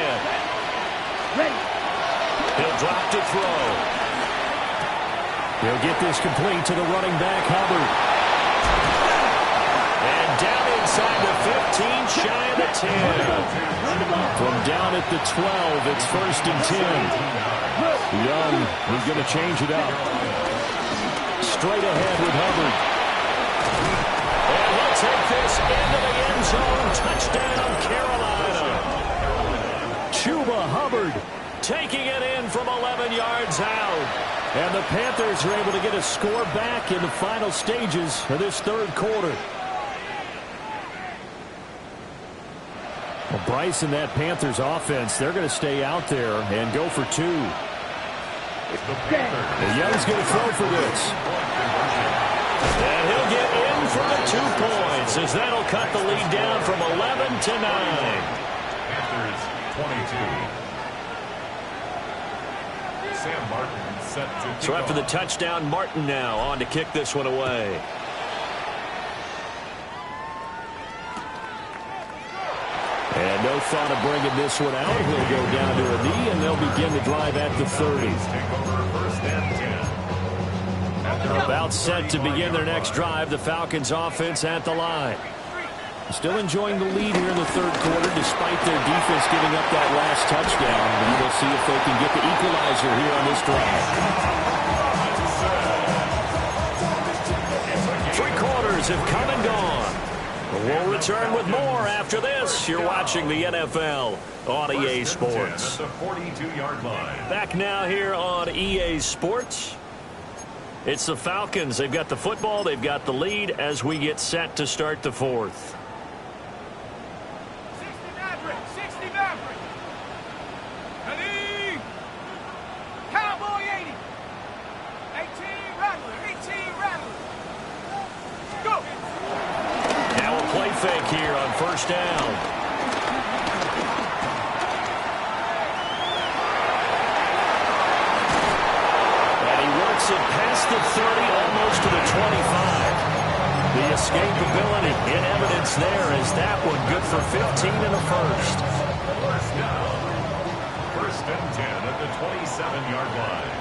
He'll drop to throw. He'll get this complete to the running back, Hubbard. And down inside the 15, shy of the 10. From down at the 12, it's 1st and 10. Young is going to change it up. Straight ahead with Hubbard. And he'll take this into the end zone. Touchdown, Carolina. Chuba Hubbard taking it in from 11 yards out. And the Panthers are able to get a score back in the final stages of this 3rd quarter. Well, Bryce and that Panthers offense, they're going to stay out there and go for 2. Young's going to throw for this. And he'll get in for the 2 points as that'll cut the lead down from 11 to 9. Panthers 22. Sam Martin set to So after the touchdown, Martin now on to kick this one away. And no thought of bringing this one out. He'll go down to a knee, and they'll begin the drive at the 30. About set to begin their next drive. The Falcons offense at the line. Still enjoying the lead here in the 3rd quarter despite their defense giving up that last touchdown. And we'll see if they can get the equalizer here on this drive. 3 quarters have come and gone. We'll return with more after this. You're watching the NFL on EA Sports. At the 42-yard line. Back now here on EA Sports. It's the Falcons. They've got the football. They've got the lead as we get set to start the 4th. 60 Maverick. Ready. Cowboy 80. 18 Rattler. 18 Rattler. Go. Now a play fake here on 1st down. It past the 30, almost to the 25. The escapability in evidence there is that one good for 15 and a 1st. 1st down. 1st and 10 at the 27-yard line.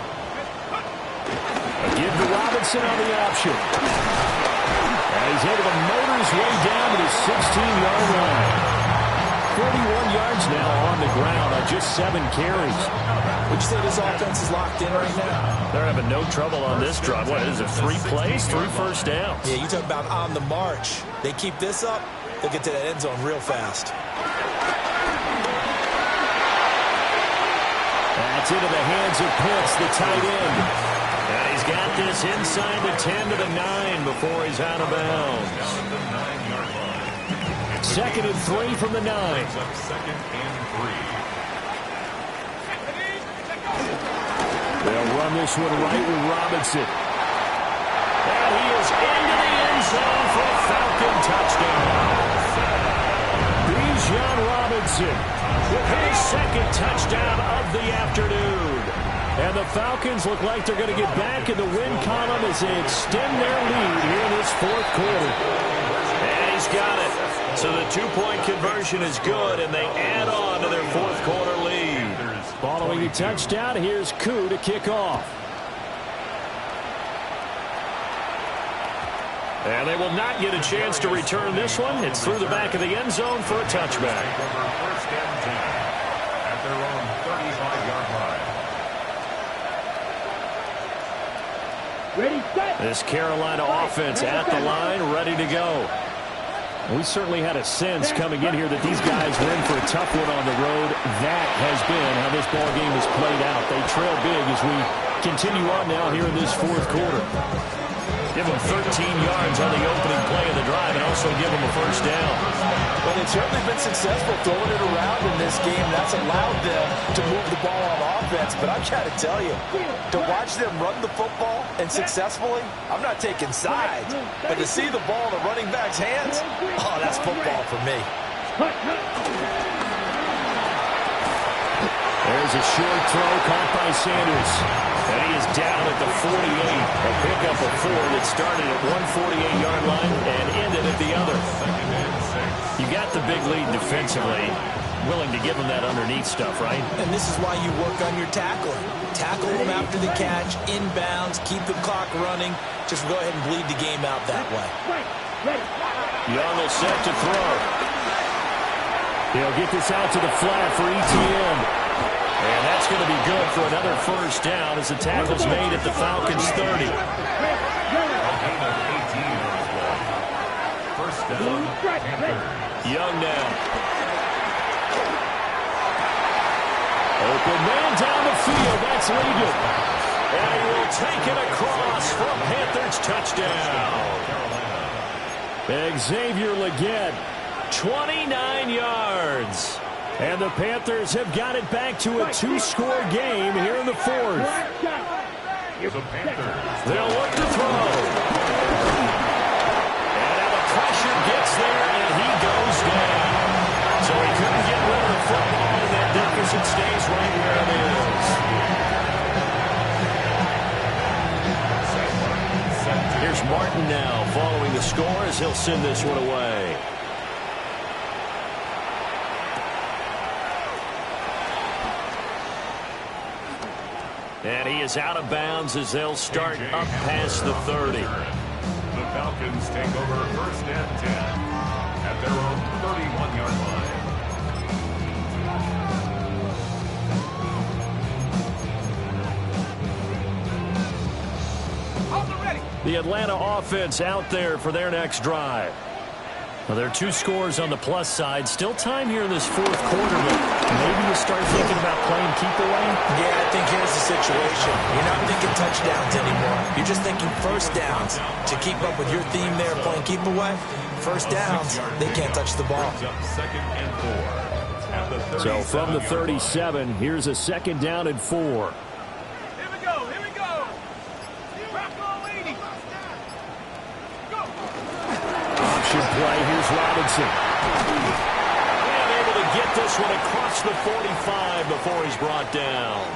A give to Robinson on the option. And he's able to motor his way down to the 16-yard line. 41 yards now on the ground on just 7 carries. Would you say this offense is locked in right now? They're having no trouble on this drive. What is it, 3 plays, 3 1st downs? Yeah, you talk about on the march. They keep this up, they'll get to that end zone real fast. That's into the hands of Pitts, the tight end. And he's got this inside the 10 to the 9 before he's out of bounds. 2nd and 3 from the 9. 2nd and 3. They'll run this one right with Robinson. And he is into the end zone for a Falcon touchdown. Bijan Robinson with his 2nd touchdown of the afternoon. And the Falcons look like they're going to get back in the win column as they extend their lead here in this 4th quarter. And he's got it. So the 2-point conversion is good, and they add on to their 4th quarter lead. Following the touchdown, here's Koo to kick off. And they will not get a chance to return this one. It's through the back of the end zone for a touchback. 1st and 10 at their own 35-yard line. Ready, set. This Carolina offense at the line, ready to go. We certainly had a sense coming in here that these guys were in for a tough one on the road. That has been how this ball game has played out. They trail big as we continue on now here in this 4th quarter. Give them 13 yards on the opening play of the drive and also give them a 1st down. Well, they've certainly been successful throwing it around in this game. That's allowed them to move the ball on offense. But I've got to tell you, to watch them run the football and successfully, I'm not taking sides. But to see the ball in the running back's hands, oh, that's football for me. There's a short throw caught by Sanders. And he is down at the 48. A pickup of 4 that started at 148-yard line and ended at the other. You got the big lead defensively. Willing to give them that underneath stuff, right? And this is why you work on your tackling. Tackle them after the catch, inbounds, keep the clock running. Just go ahead and bleed the game out that way. Ready. Young will set to throw. He'll get this out to the flat for ETN. And that's going to be good for another first down as the tackle's made at the Falcons' 30. First down, Panthers. Young now. Open man down the field. That's Ligon. And he will take it across for a Panthers touchdown. Xavier Legette, 29 yards. And the Panthers have got it back to a two-score game here in the fourth. They'll look to throw. And now the pressure gets there, and he goes down. So he couldn't get rid of the football, and that deficit stays right where it is. Here's Martin now following the score as he'll send this one away. And he is out of bounds as they'll start up past the 30. The Falcons take over first and 10 at their own 31-yard line. The Atlanta offense out there for their next drive. Well, there are two scores on the plus side. Still time here in this fourth quarter, but maybe you start thinking about playing keep away? Yeah, I think here's the situation. You're not thinking touchdowns anymore. You're just thinking first downs. To keep up with your theme there, playing keep away, first downs, they can't touch the ball. Second and 4. So from the 37, here's a second down and 4. Here we go. Here we go. Rock on, lady. Go. Option play. Here's Robinson. And able to get this one across the 45 before he's brought down.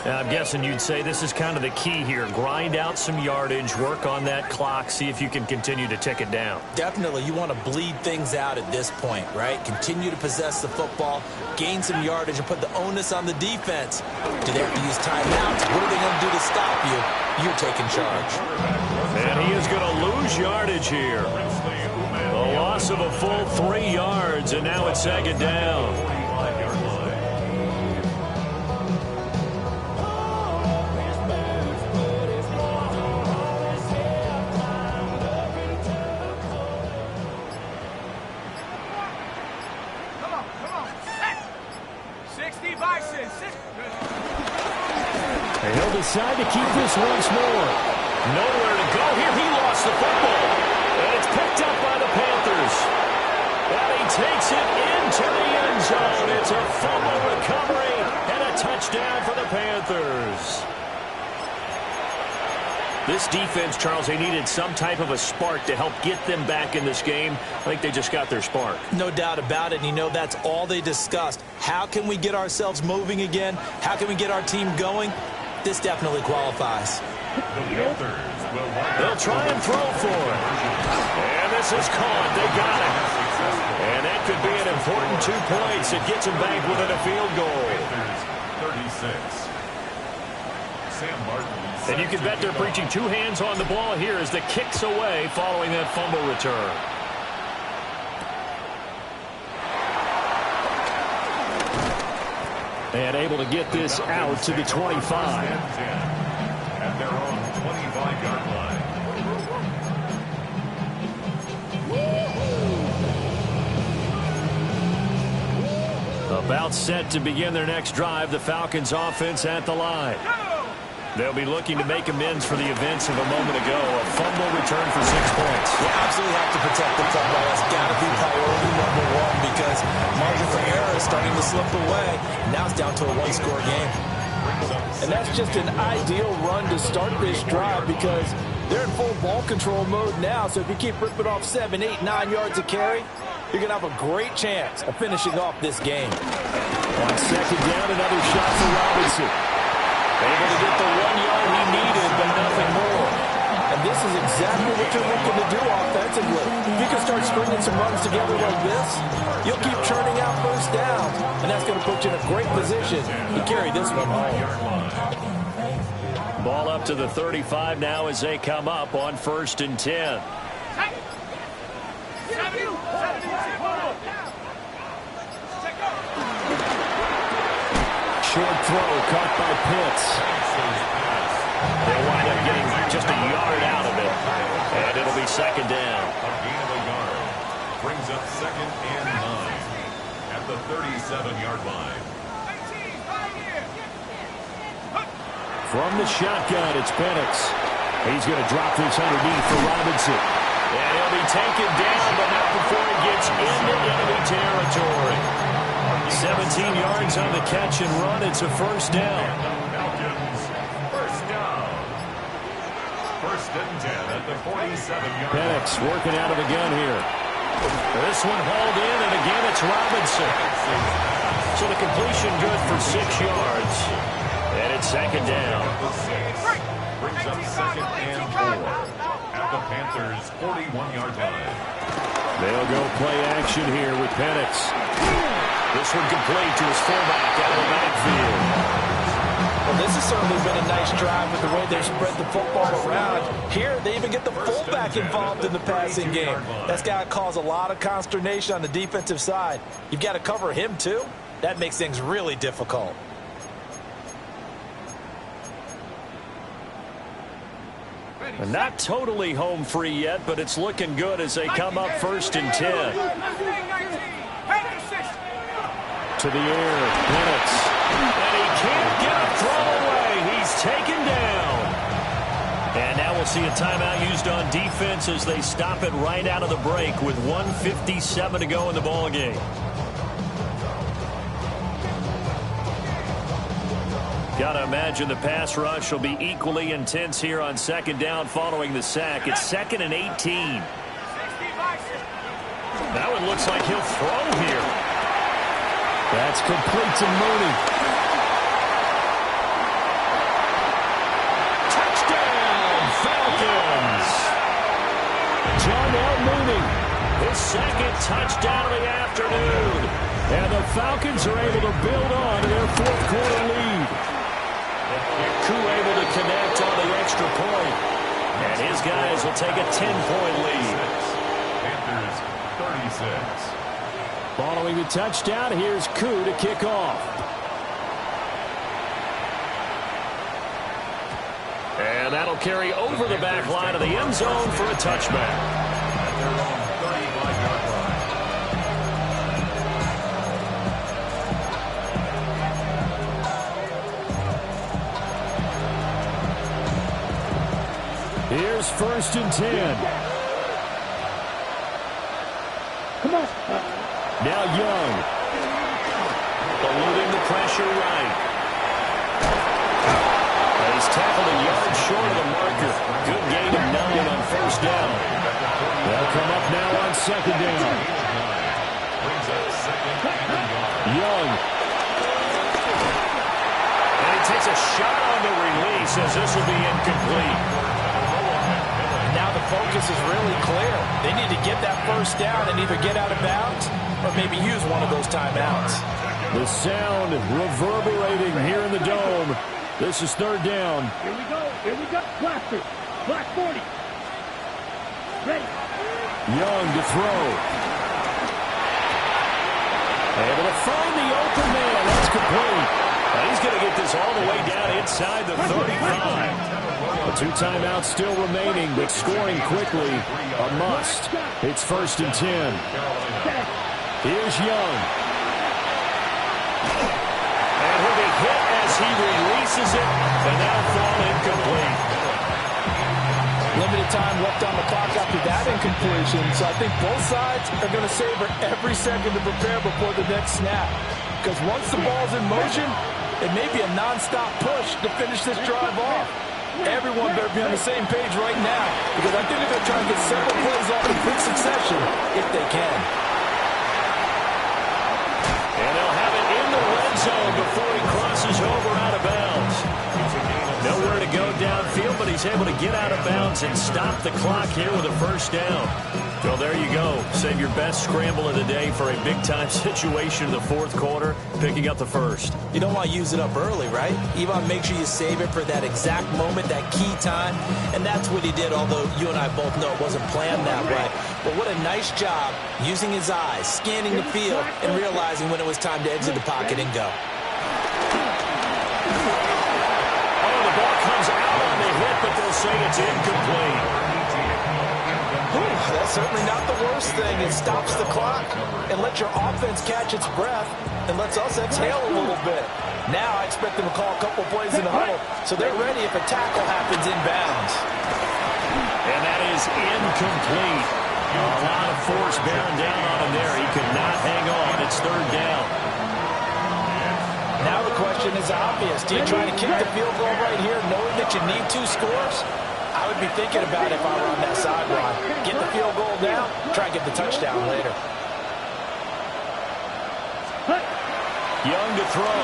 I'm guessing you'd say this is kind of the key here. Grind out some yardage, work on that clock, see if you can continue to tick it down. Definitely, you want to bleed things out at this point, right? Continue to possess the football, gain some yardage, and put the onus on the defense. Do they have to use timeouts? What are they going to do to stop you? You're taking charge. And he is going to lose yardage here. A loss of a full 3 yards, and now it's second down. He'll decide to keep this once more. Nowhere to go here. He lost the football. And it's picked up by the Panthers. And he takes it into the end zone. It's a fumble recovery and a touchdown for the Panthers. This defense, Charles, they needed some type of a spark to help get them back in this game. I think they just got their spark. No doubt about it. And you know, that's all they discussed. How can we get ourselves moving again? How can we get our team going? This definitely qualifies. They'll try and throw for it. And this is caught. They got it. And that could be an important 2 points. It gets them back within a field goal. 36. Sam Martin. And you can bet they're preaching 2 hands on the ball here as the kick's away following that fumble return. And able to get this out to the 25. At their own 25-yard line. About set to begin their next drive, the Falcons offense at the line. They'll be looking to make amends for the events of a moment ago. A fumble return for 6 points. You absolutely have to protect the football. That's got to be priority number 1 because margin for error is starting to slip away. Now it's down to a 1-score game. And that's just an ideal run to start this drive because they're in full ball control mode now. So if you keep ripping off 7, 8, 9 yards of carry, you're going to have a great chance of finishing off this game. On second down, another shot for Robinson. Able to get the 1 yard he needed, but nothing more. And this is exactly what you're looking to do offensively. If you can start stringing some runs together like this, you'll keep churning out first downs, and that's going to put you in a great position to carry this one home. Ball up to the 35 now as they come up on 1st and 10. Short throw caught by Pitts. They'll wind up getting just a yard out of it. And it'll be second down. A gain of a yard brings up 2nd and 9 at the 37-yard line. From the shotgun, it's Penix. He's going to drop this underneath for Robinson. And he'll be taken down, but not before he gets into enemy territory. 17 yards on the catch and run. It's a first down. Falcons, first down. 1st and 10 at the 47-yard line. Penix working out of the gun here. This one hauled in, and again it's Robinson. So the completion good for 6 yards. And it's second down. Brings up 2nd and 4 at the Panthers' 41-yard line. They'll go play action here with Penix. This one complete to his fullback out of the backfield. Well, this has certainly been a nice drive with the way they've spread the football around. Here, they even get the fullback involved in the passing game. That's got to cause a lot of consternation on the defensive side. You've got to cover him, too. That makes things really difficult. And not totally home free yet, but it's looking good as they come up 1st and 10. To the air, Penix. And he can't get a throw away. He's taken down. And now we'll see a timeout used on defense as they stop it right out of the break with 1:57 to go in the ballgame. Gotta imagine the pass rush will be equally intense here on 2nd down following the sack. It's 2nd and 18. That one looks like he'll throw here. That's complete to Mooney. Touchdown, Falcons! John Mooney, his 2nd touchdown of the afternoon. And the Falcons are able to build on to their 4th quarter lead. Koo able to connect on the extra point. And his guys will take a 10-point lead. Panthers 36. Following the touchdown, here's Koo to kick off. And that'll carry over the back line of the end zone for a touchback. At their own 35-yard line. Here's 1st and 10. Come on. Now Young. Eluding the pressure right. And he's tackled a yard short of the marker. Good gain of 9 on 1st down. They'll come up now on 2nd down. Young. And he takes a shot on the release as this will be incomplete. Now the focus is really clear. They need to get that 1st down and either get out of bounds or maybe use one of those timeouts. The sound reverberating here in the dome. This is 3rd down. Here we go. Here we go. Blaster. Black 40. Ready. Young to throw. Able to find the open man. That's complete. And he's going to get this all the way down inside the 35. The 2 timeouts still remaining, but scoring quickly a must. It's 1st and 10. Here's Young. And he'll be hit as he releases it, and that'll fall incomplete. Limited time left on the clock after that incompletion, so I think both sides are going to savor every second to prepare before the next snap. Because once the ball's in motion, it may be a non-stop push to finish this drive off. Everyone better be on the same page right now, because I think they're going to try and get several plays off in quick succession if they can. And they'll have it in the red zone before he crosses over out of bounds. Nowhere to go downfield, but he he's able to get out of bounds and stop the clock here with a first down. Well, there you go. Save your best scramble of the day for a big-time situation in the fourth quarter, picking up the first. You don't want to use it up early, right? You want to make sure you save it for that exact moment, that key time, and that's what he did, although you and I both know it wasn't planned that way. But what a nice job using his eyes, scanning the field, and realizing when it was time to exit the pocket and go. Oh, the ball comes out on the hit, but they'll say it's incomplete. That's certainly not the worst thing. It stops the clock and lets your offense catch its breath and lets us exhale a little bit. Now I expect them to call a couple plays in the huddle so they're ready if a tackle happens inbounds. And that is incomplete. A lot of force bearing down on him there. He could not hang on. It's third down. Now the question is obvious. Do you try to kick the field goal right here knowing that you need 2 scores? I would be thinking about it if I were on that sideline. Get the field goal now, try and get the touchdown later. Young to throw.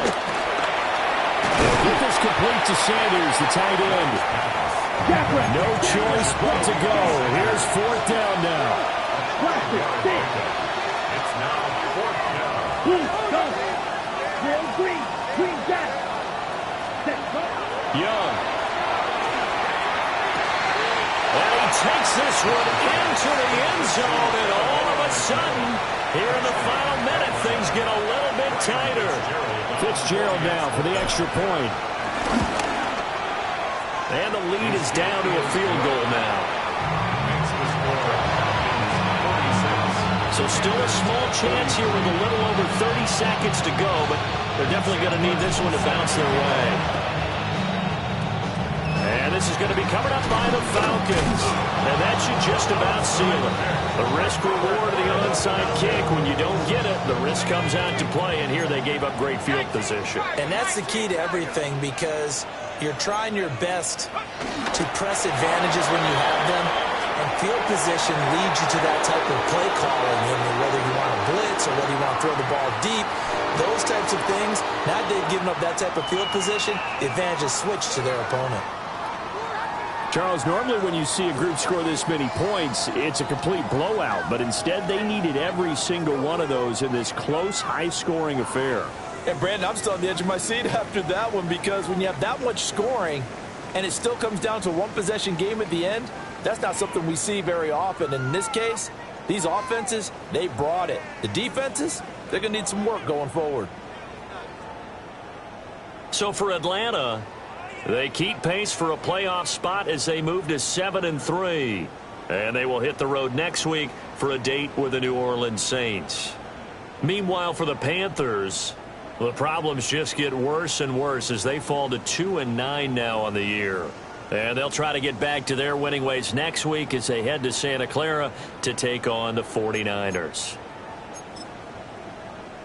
This is complete to Sanders, the tight end. No choice but to go. Here's fourth down now. It's now fourth down. Young. And he takes this one into the end zone, and all of a sudden, here in the final minute, things get a little bit tighter. Fitzgerald now for the extra point. And the lead is down to a field goal now. So still a small chance here with a little over 30 seconds to go, but they're definitely going to need this one to bounce their way. And this is going to be covered up by the Falcons. And that should just about seal it. The risk-reward of the onside kick. When you don't get it, the risk comes out to play. And here they gave up great field position. And that's the key to everything because you're trying your best to press advantages when you have them. And field position leads you to that type of play calling. Whether you want to blitz or whether you want to throw the ball deep, those types of things, now that they've given up that type of field position, the advantage is switched to their opponent. Charles, normally when you see a group score this many points, it's a complete blowout. But instead, they needed every single one of those in this close, high-scoring affair. And, Brandon, I'm still on the edge of my seat after that one because when you have that much scoring and it still comes down to a one-possession game at the end, that's not something we see very often. And in this case, these offenses, they brought it. The defenses, they're going to need some work going forward. So for Atlanta, they keep pace for a playoff spot as they move to 7-3. And they will hit the road next week for a date with the New Orleans Saints. Meanwhile, for the Panthers, the problems just get worse and worse as they fall to 2-9 now on the year. And they'll try to get back to their winning ways next week as they head to Santa Clara to take on the 49ers.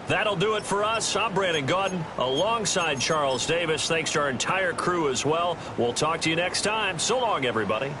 That'll do it for us. I'm Brandon Gaudin alongside Charles Davis. Thanks to our entire crew as well. We'll talk to you next time. So long, everybody.